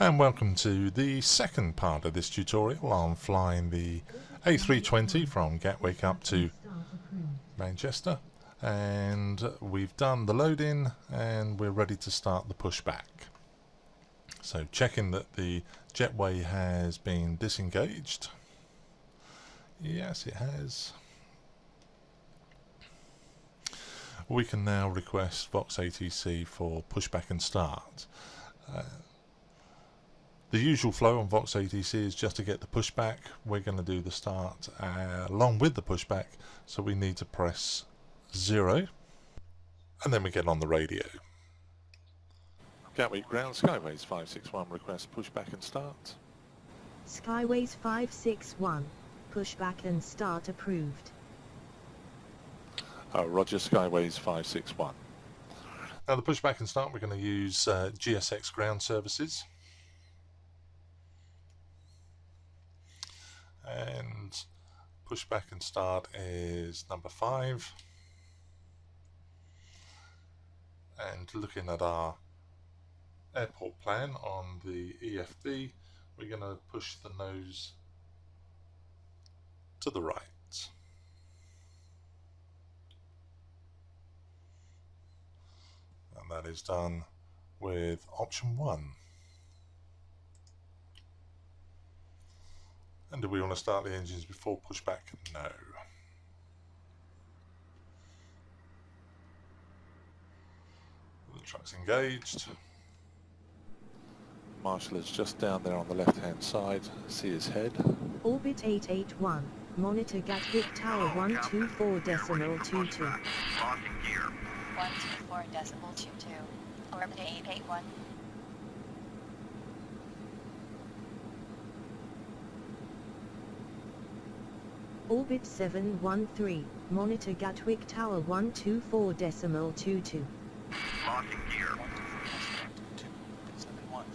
And welcome to the second part of this tutorial on flying the A320 from Gatwick up to Manchester. And we've done the load-in and we're ready to start the pushback. So checking that the jetway has been disengaged. Yes, it has. We can now request Vox ATC for pushback and start. The usual flow on Vox ATC is just to get the pushback. We're going to do the start along with the pushback, so we need to press 0 and then we get on the radio. Gatwick ground, Skyways 561, request pushback and start. Skyways 561, pushback and start approved. Roger, Skyways 561. Now the pushback and start, we're going to use GSX ground services. And pushback and start is number 5. And looking at our airport plan on the EFB, we're going to push the nose to the right. And that is done with option 1. And do we want to start the engines before pushback? No. The truck's engaged. Marshall is just down there on the left hand side. See his head. Orbit 881, monitor Gatwick Tower 124.22. Locking gear. 124.22. Orbit 881. Orbit 713, monitor Gatwick Tower 124.22. Locking gear. 713.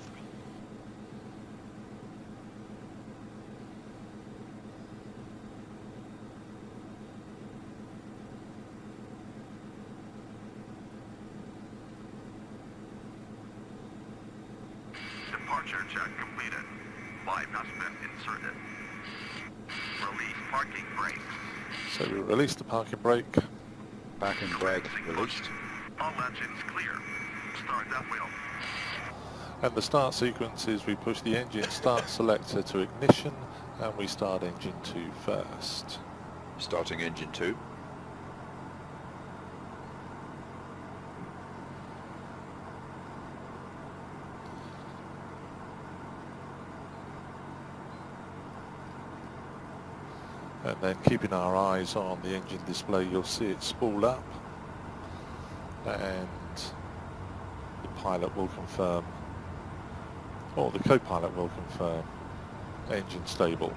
Departure check completed. Flight has been inserted. Release parking brake. So we release the parking brake. Parking brake released. All engines clear. Start that wheel. And the start sequence is we push the engine start selector to ignition and we start engine 2 first. Starting engine 2. And then keeping our eyes on the engine display, you'll see it spool up and the pilot will confirm, or the co-pilot will confirm, engine stable.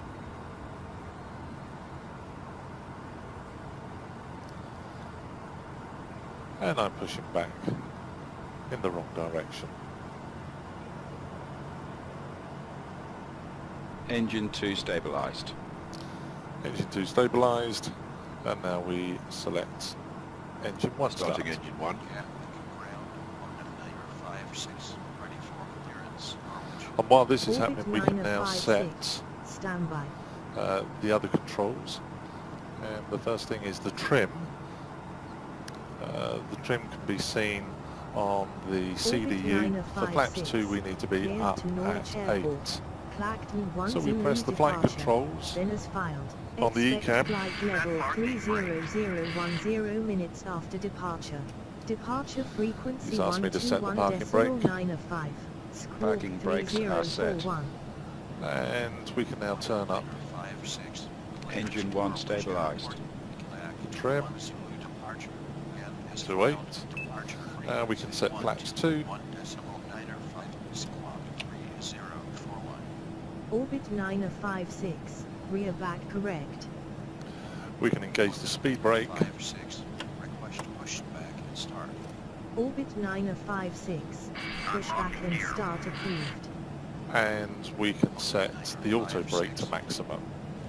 And I'm pushing back in the wrong direction. Engine 2 stabilized. Engine 2 stabilized, and now we select engine 1 start. Starting engine 1. And while this is Orbit happening, we can now 956, set standby. the other controls. And the first thing is the trim. The trim can be seen on the CDU. For flaps 2 we need to be Clear up to Norwich at Airport. 8. So we press the flight controls Then as filed. on the Expect ECAM. Flight level 30010 minutes after departure. Departure frequency He's asked me to set the parking brake. 121.905. Parking brakes are set. 3041. And we can now turn up Engine 1 stabilized. trim to 8. We can set flaps 2. Orbit 956. Rear back correct. We can engage the speed brake. Orbit 956. Pushback and start approved. And we can set the auto brake to maximum.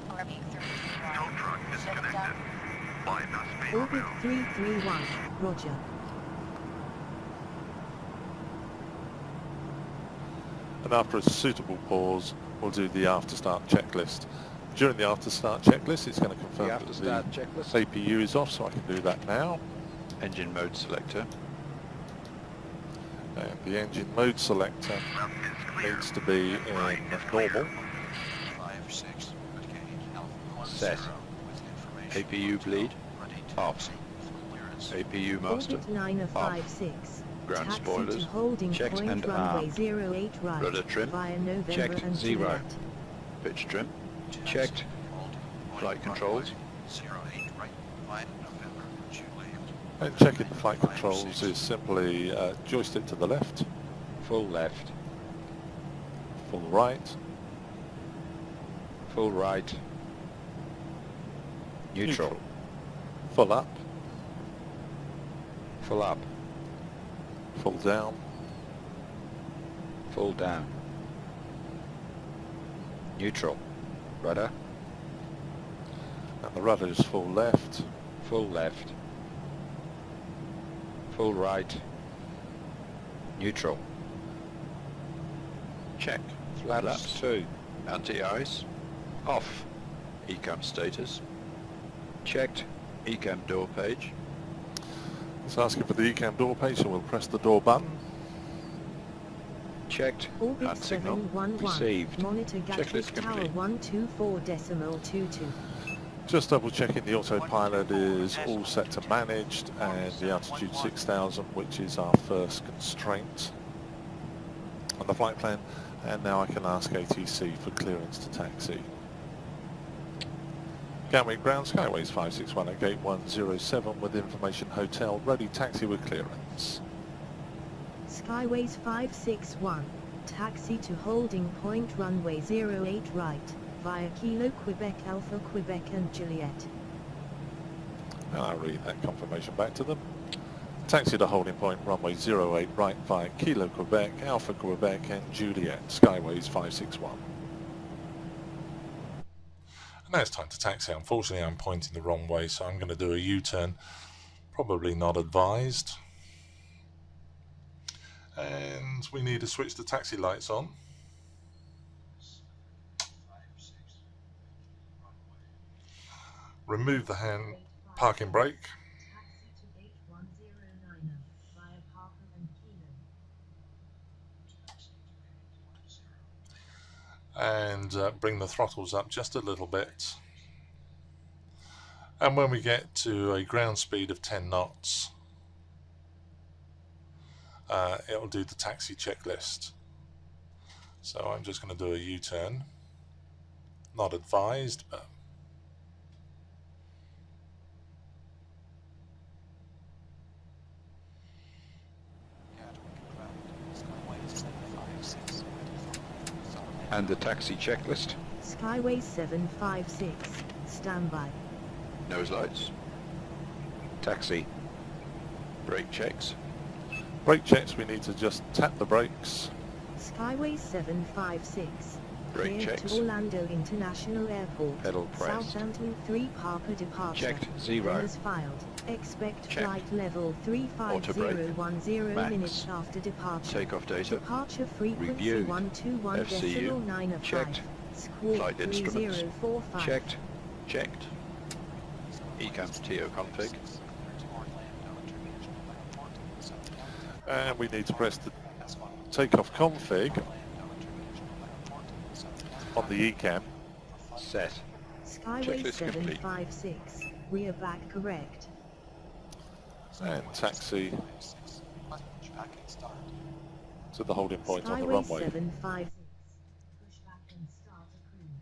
Orbit Tow 331. truck disconnected. Bypass main Orbit route. 331. Roger. And after a suitable pause, we'll do the after start checklist. During the after start checklist, it's going to confirm The after start checklist. that the APU is off, so I can do that now. Engine mode selector. And the engine mode selector Left is clear. needs to be in Right is clear. normal. Set. APU bleed. Off. APU master. Orbit 9056. Ground Taxi spoilers. to holding Checked point and runway armed. 08 right. Rudder trim. Via November Checked, and 0. Juliet. Pitch trim. Checked. Flight controls. And checking the flight controls is simply joystick to the left, Full left. full right, Full right. Neutral. full up, Full up. full down, Full down. Neutral. Rudder. and the rudder is full left, Full left. Full right. Neutral. Check. Flaps 2. Anti-ice. Off. ECAM status. Checked. ECAM door page. it's asking for the ECAM door page, so we'll press the door button. Checked. Orbit Hand signal. 711. Received. Monitor Gatwick Checklist Tower complete. 124.22. Just double checking the autopilot is all set to managed, and the altitude 6000, which is our first constraint on the flight plan. And now I can ask ATC for clearance to taxi. Gatwick ground, Skyways 561 at gate 107 with information hotel, ready taxi with clearance. Skyways 561. Taxi to holding point runway 08 right. Via Kilo Quebec Alpha Quebec and Juliet. And I read that confirmation back to them. Taxi to holding point runway 08 right via Kilo Quebec, Alpha Quebec and Juliet, Skyways 561. And now it's time to taxi. Unfortunately I'm pointing the wrong way, so I'm going to do a U-turn. Probably not advised. And we need to switch the taxi lights on. Remove the hand parking brake. Taxi to 8109 via Parker and Kilo. And bring the throttles up just a little bit. And when we get to a ground speed of 10 knots, it'll do the taxi checklist. So I'm just going to do a U-turn. Not advised, but And the taxi checklist. Skyway 756. Standby. Nose lights. Taxi. Brake checks. brake checks, we need to just tap the brakes. Skyway 756. Brake Clear checks. to Orlando International Airport. Pedal pressed. Southampton 3 Parker departure. Checked. 0. As filed. Expect Checked. flight level Auto brake. 35010 Max. minutes after departure. Takeoff data. Departure frequency Reviewed. 121 FCU. decimal 9 of Checked. 5. Squawk Flight instruments. 3045. Checked. Checked. ECAM TO config. And we need to press the takeoff config on the ECAM. Set. Skyway Checklist complete. 756. Rear back correct. And taxi to the holding point on the Skyway runway. 756. Push back and start approved.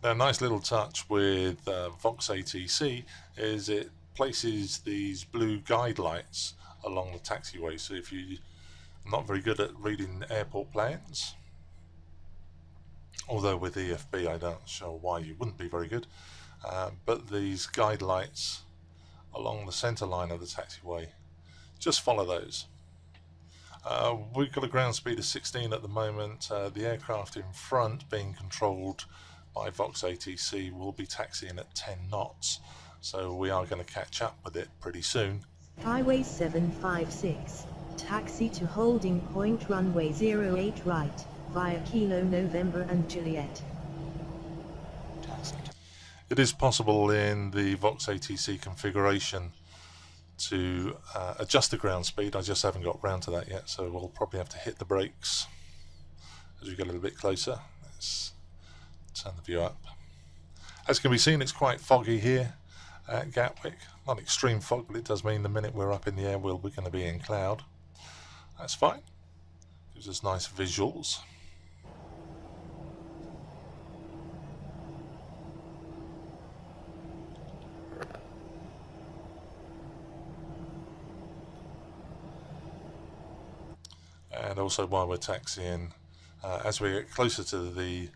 Now, a nice little touch with Vox ATC is it places these blue guide lights along the taxiway. So if you're not very good at reading airport plans, although with EFB I don't show why you wouldn't be very good, but these guide lights along the centre line of the taxiway, just follow those. We've got a ground speed of 16 at the moment. The aircraft in front, being controlled by Vox ATC, will be taxiing at 10 knots, so we are going to catch up with it pretty soon. Skyway 756. taxi to holding point runway 08 right, via Kilo November and Juliet. It is possible in the Vox ATC configuration to adjust the ground speed. I just haven't got round to that yet, so we'll probably have to hit the brakes as we get a little bit closer. Let's turn the view up. As can be seen, it's quite foggy here at Gatwick. Not extreme fog, but it does mean the minute we're up in the air we're going to be in cloud. That's fine. Gives us nice visuals. And also while we're taxiing, as we get closer to the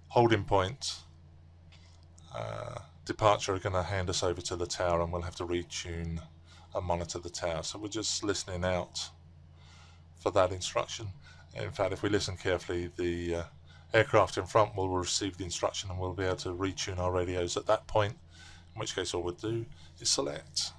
holding point, departure are going to hand us over to the tower and we'll have to retune and monitor the tower. So we're just listening out for that instruction. In fact, if we listen carefully, the aircraft in front will receive the instruction and we'll be able to retune our radios at that point, in which case all we'll do is select.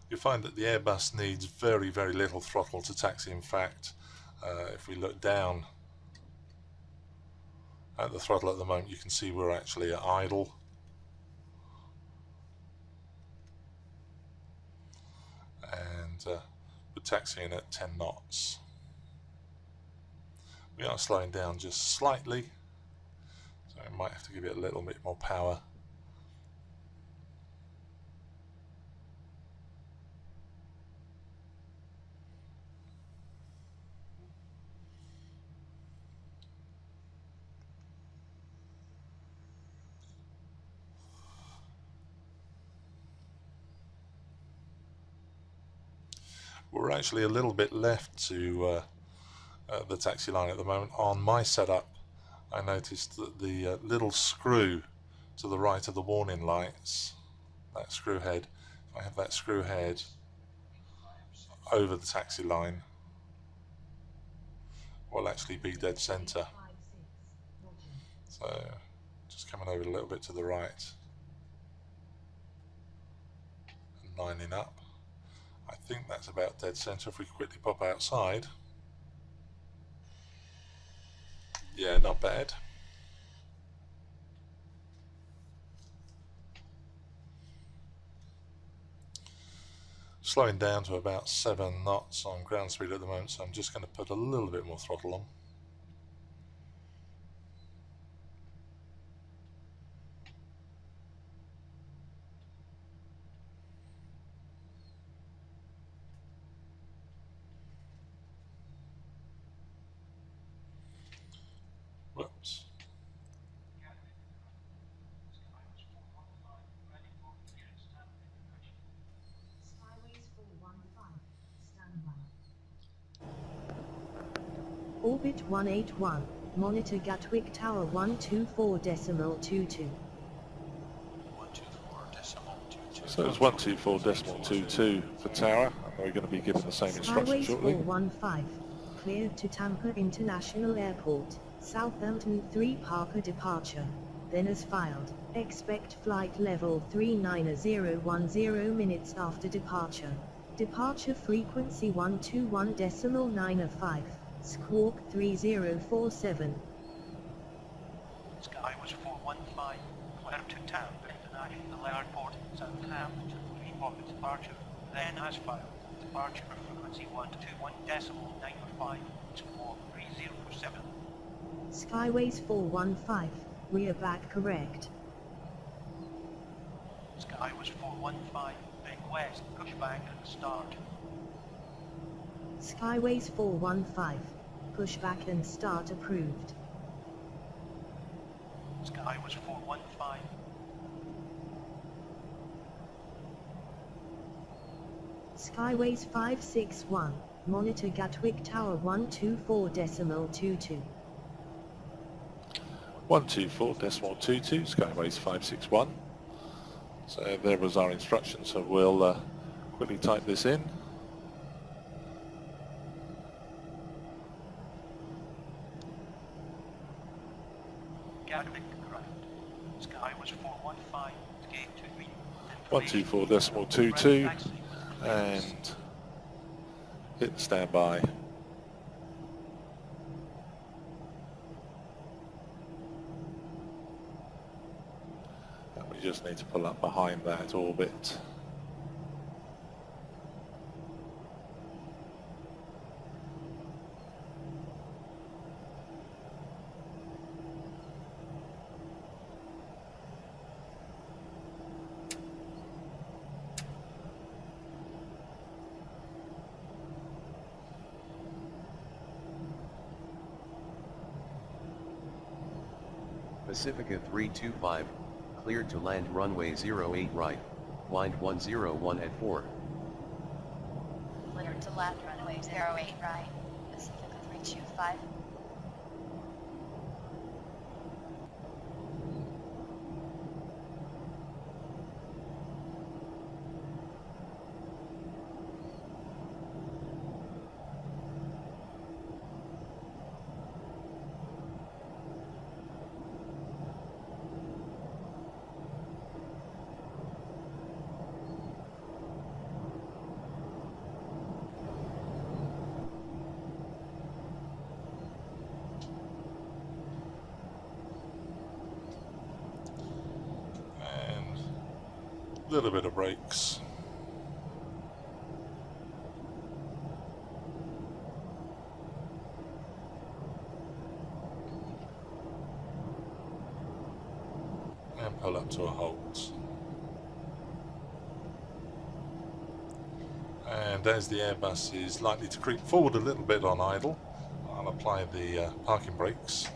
You find that the Airbus needs very, very little throttle to taxi. In fact, if we look down at the throttle at the moment, you can see we're actually at idle. And we're taxiing at 10 knots. We are slowing down just slightly, so we might have to give it a little bit more power. We're actually a little bit left to the taxi line at the moment. On my setup, I noticed that the little screw to the right of the warning lights, that screw head, if I have that screw head over the taxi line, will actually be dead center. So just coming over a little bit to the right and lining up. I think that's about dead center. If we quickly pop outside, yeah, not bad. Slowing down to about 7 knots on ground speed at the moment, so I'm just going to put a little bit more throttle on. Whoops. Orbit 181, monitor Gatwick Tower 124.22. So it's 124.22 for tower, and we're going to be given the same instruction Skyways shortly. 415, cleared to Tampa International Airport, Southampton 3 Parker departure. Then as filed, expect flight level 39010 minutes after departure. Departure frequency 121.905, squawk 3047. Skyways 415, clear to Tampa International Airport, Southampton 3 Parker departure. Then as filed, departure frequency 121.905, squawk 3047. Skyways 415, rear back correct. Skyways 415, bring west, push back and start. Skyways 415, push back and start approved. Skyways 415. Skyways 561, monitor Gatwick Tower 124.22. 124.22, Skyways 561. So there was our instruction, so we'll quickly type this in. Gatwick ground. Sky was 415, gate 23. 124.22 and hit standby. And we just need to pull up behind that orbit. Pacifica 325, cleared to land runway 08 right, wind 101 at 4. Cleared to land runway 08 right, Pacifica 325. Little bit of brakes. And pull up to a halt. And as the Airbus is likely to creep forward a little bit on idle, I'll apply the parking brakes.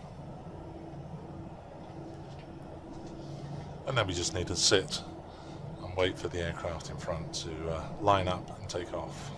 And then we just need to sit and wait for the aircraft in front to line up and take off.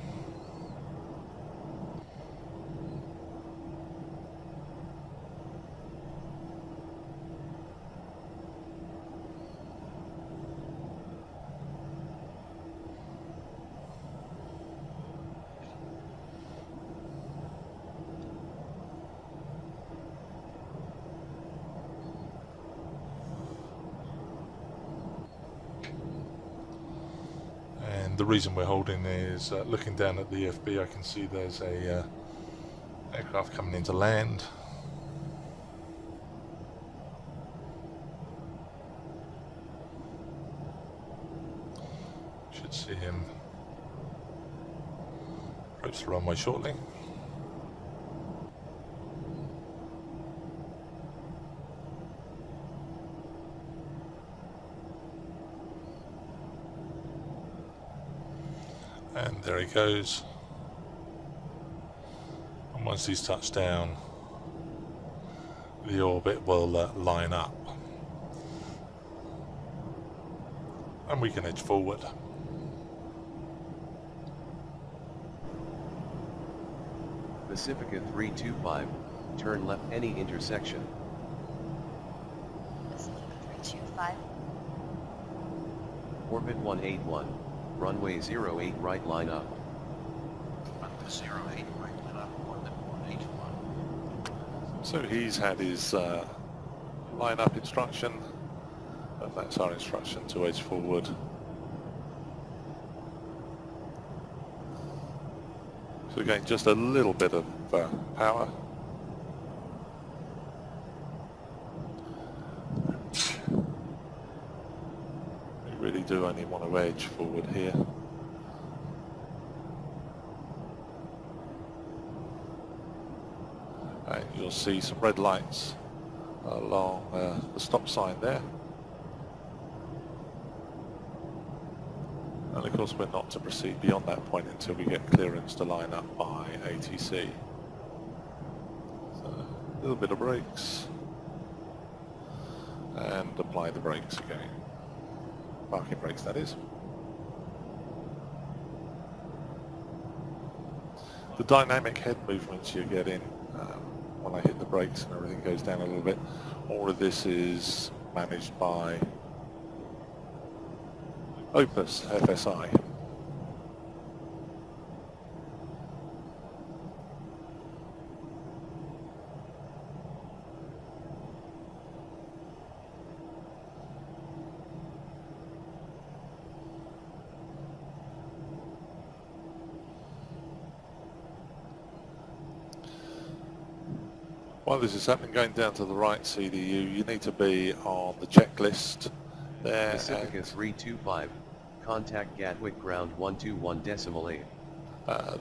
The reason we're holding is looking down at the EFB, I can see there's a aircraft coming into land. Should see him approach the runway shortly. And there he goes. And once he's touched down, the orbit will line up. And we can edge forward. Pacifica 325, turn left any intersection. Pacifica 325. Orbit 181, runway 08 right line up. Runway 08 right line up, orbit 181. So he's had his line up instruction, and that's our instruction to edge forward. So again, just a little bit of power. We really do only want to edge forward here. And you'll see some red lights along the stop sign there. And of course we're not to proceed beyond that point until we get clearance to line up by ATC. So a little bit of brakes and apply the brakes again. Parking brakes, that is. The dynamic head movements you're getting when I hit the brakes and everything goes down a little bit, all of this is managed by Opus FSI. While this is happening, going down to the right CDU, you need to be on the checklist there. Pacifica 325, contact Gatwick ground 121.8.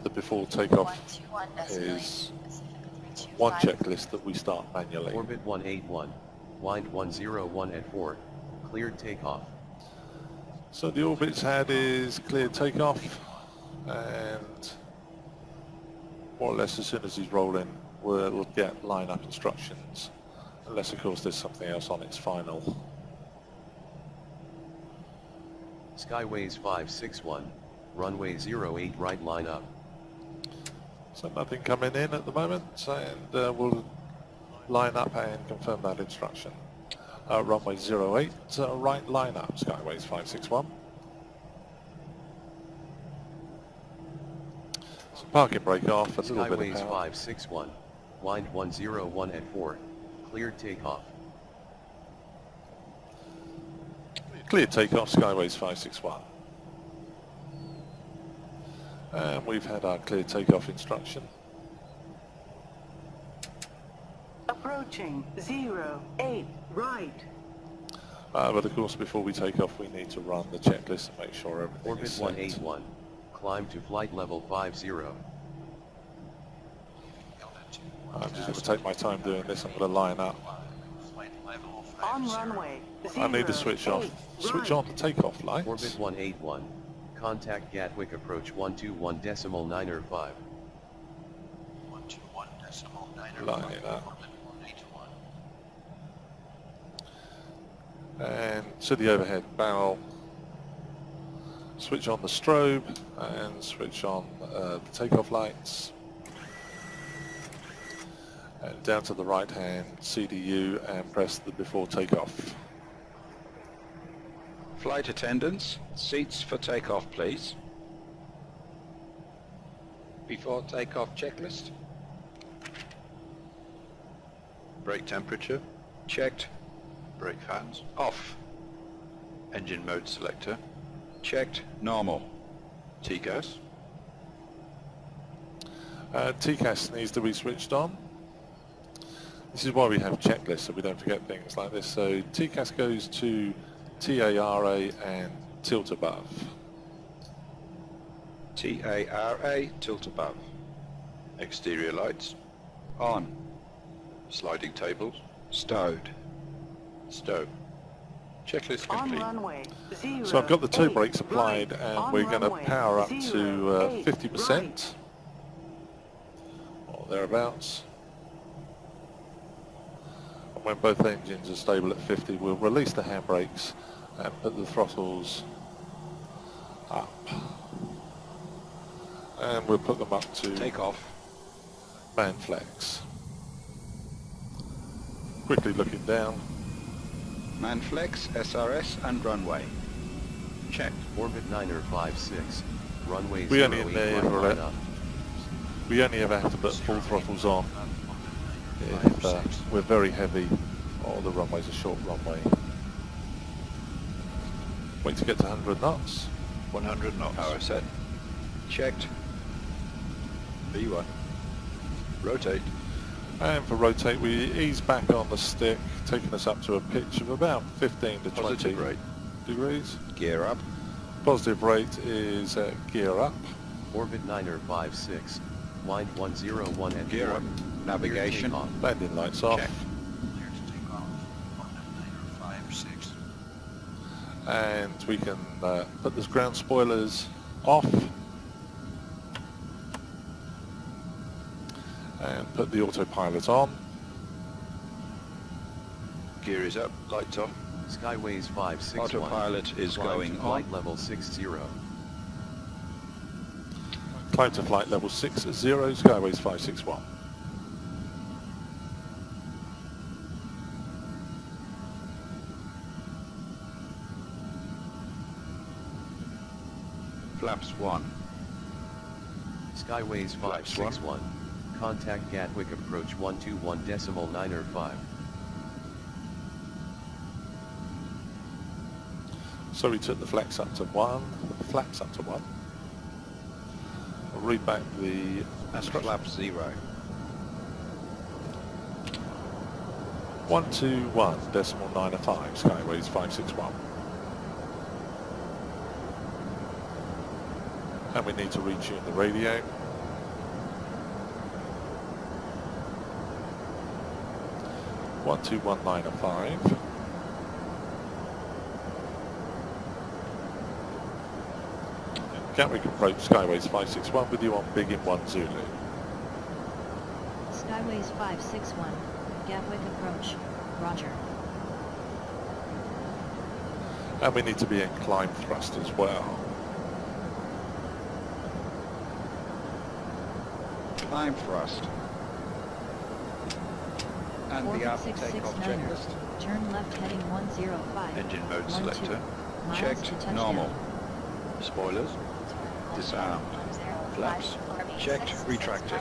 The before takeoff 121.8. is Pacifica one 325. checklist that we start manually. Orbit 181, wind 101 at 4, cleared takeoff. So the orbit's had is cleared takeoff, and more or less as soon as he's rolling, we'll get line-up instructions, unless of course there's something else on its final. Skyways 561, runway 08 right line up. So nothing coming in at the moment, and we'll line up and confirm that instruction. Runway 08, right line up, Skyways 561. So parking brake off, a little bit of Skyways power. 561, wind 101 at 4, cleared takeoff. Clear takeoff, Skyways 561. And we've had our clear takeoff instruction. Approaching 08 right. But of course before we take off we need to run the checklist and make sure everything Orbit is set. 181, climb to flight level 50. I'm just going to take my time doing this. I'm going to line up. On runway I need to switch off. 08 Switch right. on the takeoff lights. Orbit 181, contact Gatwick approach 121.905. Line it up. And to the overhead barrel. Switch on the strobe and switch on the takeoff lights. And down to the right hand CDU and press the before takeoff. Flight attendants, seats for takeoff please. Before takeoff checklist. Brake temperature, checked. Brake fans, off. Engine mode selector, checked, normal. TCAS, TCAS needs to be switched on. This is why we have checklists, so we don't forget things like this. So TCAS goes to TARA and tilt above. TARA, tilt above. Exterior lights, on. Sliding tables, stowed. Stow. Checklist On complete. runway 08. So I've got the toe brakes applied right. and On we're going to runway power up to 08 50% right. or thereabouts. And when both engines are stable at 50, we'll release the handbrakes and put the throttles up. And we'll put them up to Take off. man flex. Quickly looking down. Manflex, SRS and runway. Checked. Orbit 956, runway We only 08 enable right line it. up. We only ever have to put full throttles on if we're very heavy or the runway's a short runway. Wait to get to 100 knots. 100 knots. Power set. Checked. V1. Rotate. And for rotate, we ease back on the stick, taking us up to a pitch of about 15 to 20 Positive rate. degrees. Gear up. Positive rate is gear up. Orbit 956, wind 101 at Gear 4. up. Navigation. Clear takeoff. Landing lights off. Check. And we can put the ground spoilers off. And put the autopilot on. Gear is up. Lights off. Skyways 561. Autopilot is climb going to on. flight level 60. Climb to flight level 60, Skyways 561. Flaps 1. Skyways 561, contact Gatwick approach 121.905. So we took the flaps up to 1. I'll read back the And instructions. flap 0. 121.905, Skyways 561. And we need to retune the radio. One two one nine five. Gatwick approach Skyways 561 with you on Big in 1 Zulu. Skyways 561, Gatwick approach, roger. And we need to be in climb thrust as well. Climb thrust. And the up takeoff checklist. Turn left heading 105. Engine mode 12, selector. miles Checked. to touchdown. Normal. Spoilers. Disarmed. Flaps. Checked. Retracted.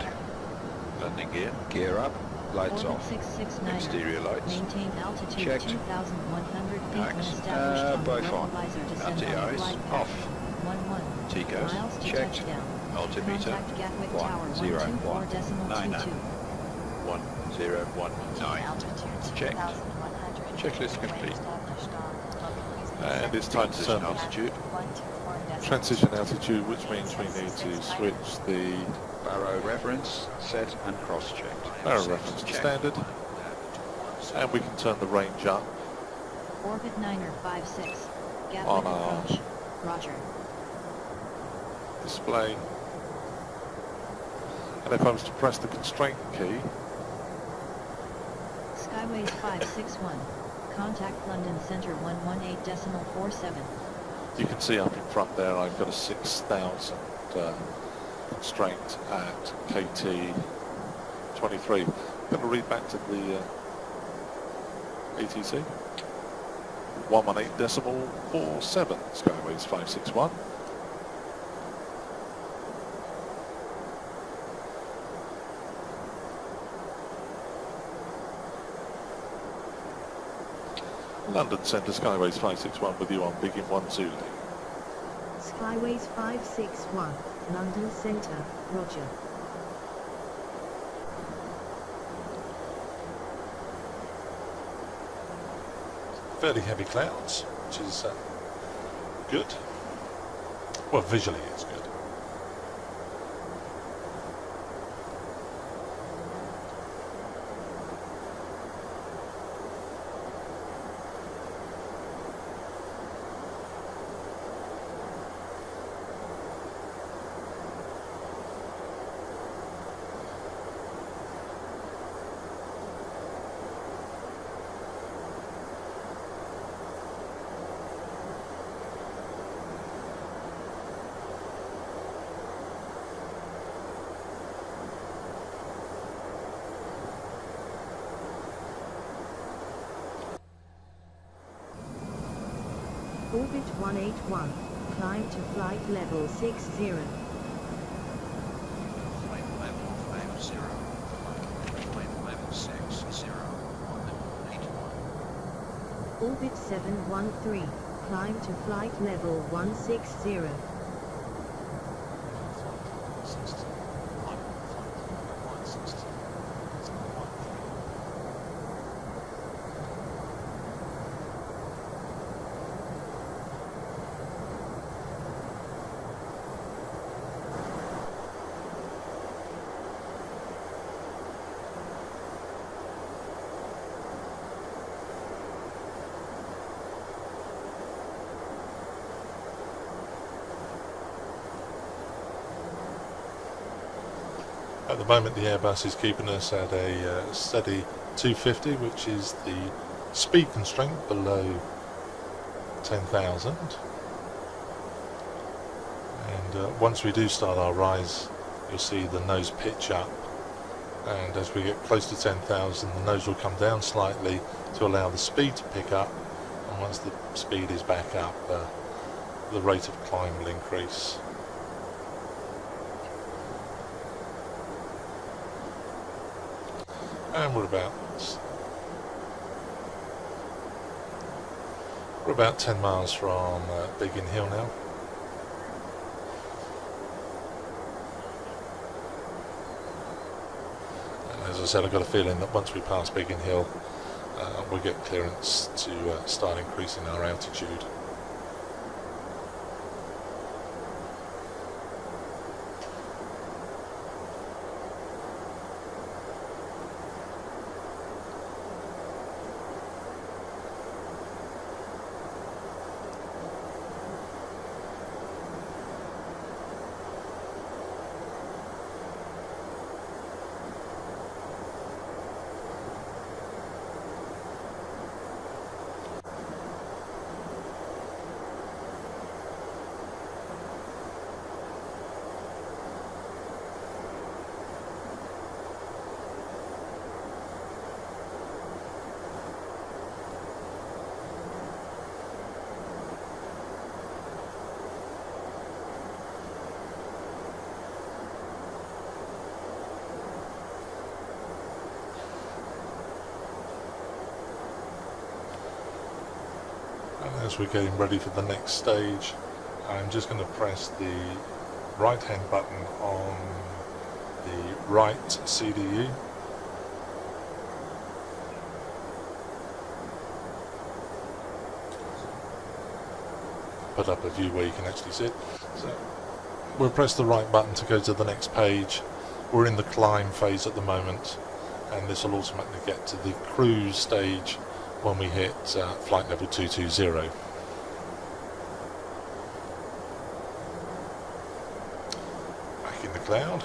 Landing gear. Gear up. Lights Orbit off. 669. Exterior lights. Maintain altitude Checked. 2,100 feet when Max. established on Both the on. localizer descend on the Anti-ice. flight Off. path. 11. TCOS. Miles to Checked. touchdown. Altimeter. Contact Gatwick Tower 124.22. 1019. Checked. Checklist complete. And it's time to turn on altitude. transition altitude, which means we need to switch the Barrow reference set and cross-checked. barrel reference to standard. And we can turn the range up Orbit 9er 56. Gatwick On our- approach, roger. display. And if I was to press the constraint key, Skyways 561. Contact London Centre 118.47. you can see up in front there I've got a 6,000 constraint at KT 23. I'm going to read back to the ATC. 118.47, Skyways 561. London Centre, Skyways 561 with you on Big in 1 Zulu. Skyways 561, London Centre, roger. Fairly heavy clouds, which is good. Well, visually it's good. Orbit 181, climb to flight level 60. Flight level 50. Flight level 60. 181. Orbit 713, climb to flight level 160. At the moment the Airbus is keeping us at a steady 250, which is the speed constraint below 10,000. And once we do start our rise, you'll see the nose pitch up, and as we get close to 10,000 the nose will come down slightly to allow the speed to pick up, and once the speed is back up the rate of climb will increase. And we're about 10 miles from Biggin Hill now. And as I said, I've got a feeling that once we pass Biggin Hill, we'll get clearance to start increasing our altitude. As we're getting ready for the next stage, I'm just going to press the right hand button on the right CDU. Put up a view where you can actually see it. So we'll press the right button to go to the next page. We're in the climb phase at the moment, and this will automatically get to the cruise stage when we hit flight level 220. Back in the cloud.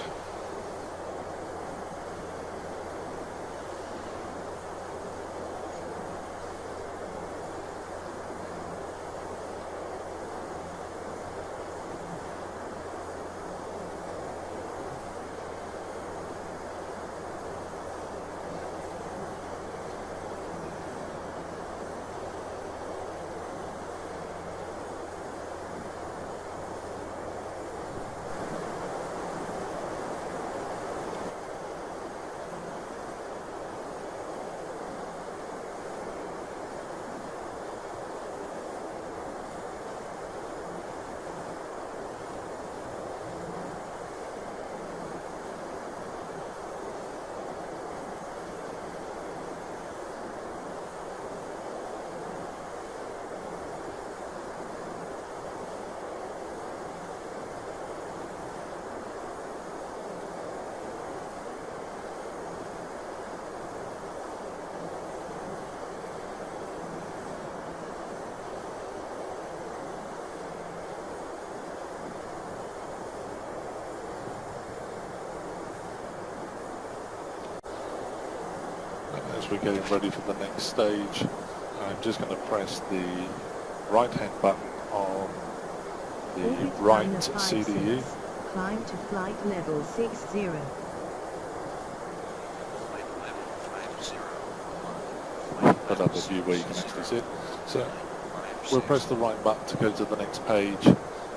As we're getting ready for the next stage, I'm just going to press the right hand button on the Orbit right liner CDU. 56. Climb to flight level 60. Flight level 50. Put up a view where you can actually see it. So we'll press the right button to go to the next page.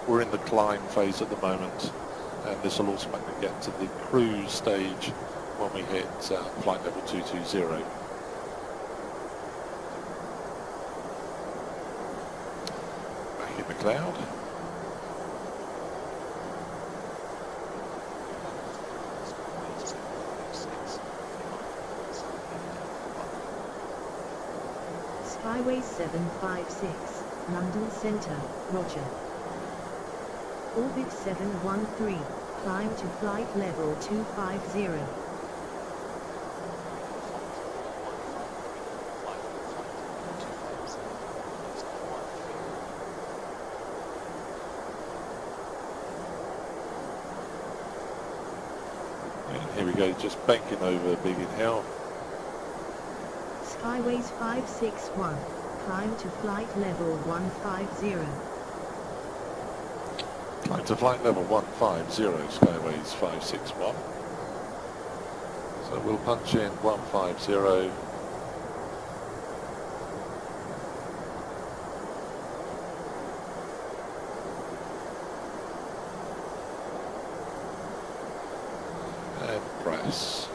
We're in the climb phase at the moment, and this will automatically get to the cruise stage when we hit flight level 220. Back in the cloud. Skyway 756, London Centre, Roger. Orbit 713, climb to flight level 250. And here we go, just banking over Biggin Hill. Skyways 561, climb to flight level 150. Climb to flight level 150, Skyways 561. So we'll punch in 150. And press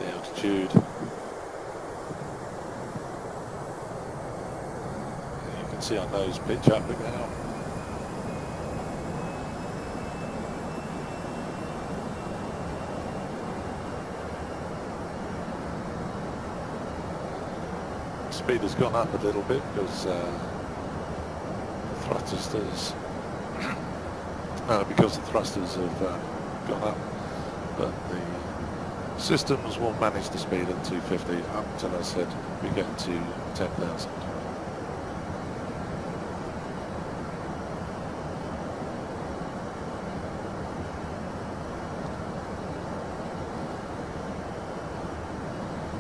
the altitude. And you can see our nose pitch up now. speed has gone up a little bit because the thrusters have gone up, but the systems will manage the speed at 250 up until I said we get to 10,000.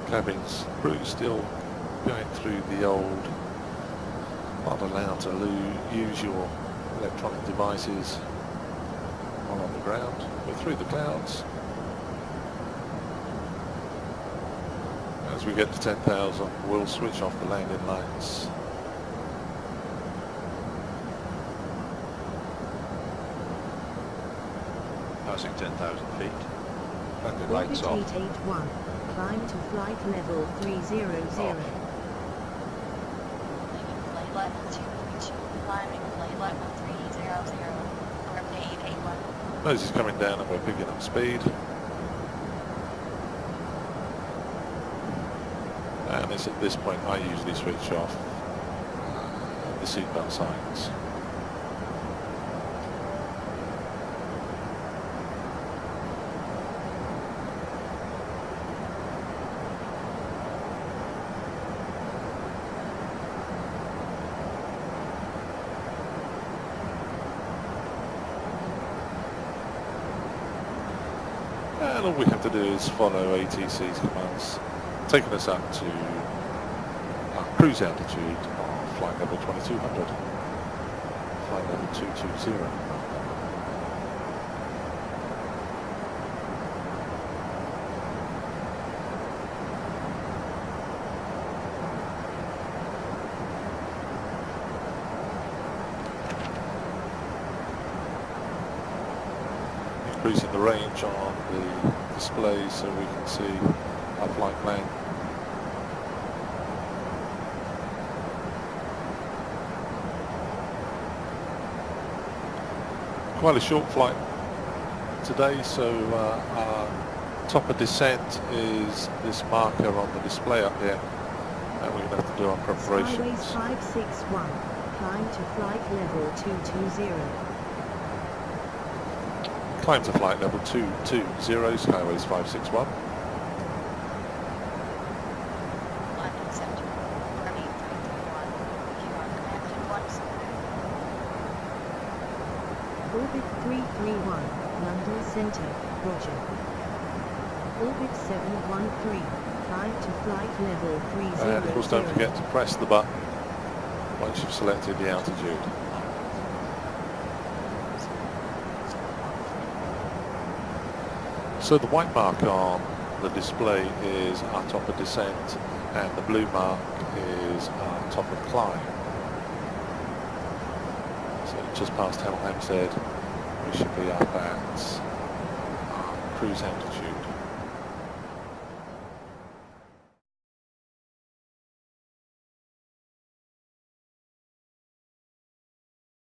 Cabins crew still going through the old, not allowed to use your electronic devices while on the ground. We're through the clouds. As we get to 10,000, we'll switch off the landing lights. Passing 10,000 feet. Landing Orbit lights off. 881. Climb to flight level 300. Leaving flight level 232, climbing flight level 300, orbit 881. Nose is coming down and we're picking up speed. And it's at this point I usually switch off the seatbelt signs. And all we have to do is follow ATC's commands, taking us up to our cruise altitude of flight level 2200, flight level 220. Increasing the range on the display so we can see our flight plan. Quite a short flight today, so our top of descent is this marker on the display up here, and we're going to have to do our Skyways preparations. 561. Climb to flight level 220. Climb to flight level 220, Skyways 561. London Center, orbit 331. You are connected once. Orbit 331. London Center. Roger. Orbit 713. Climb to flight level 300. And of course don't forget to press the button once you've selected the altitude. So the white mark on the display is our top of descent, and the blue mark is our top of climb. So just past Hemel Hempstead, we should be up at our cruise altitude.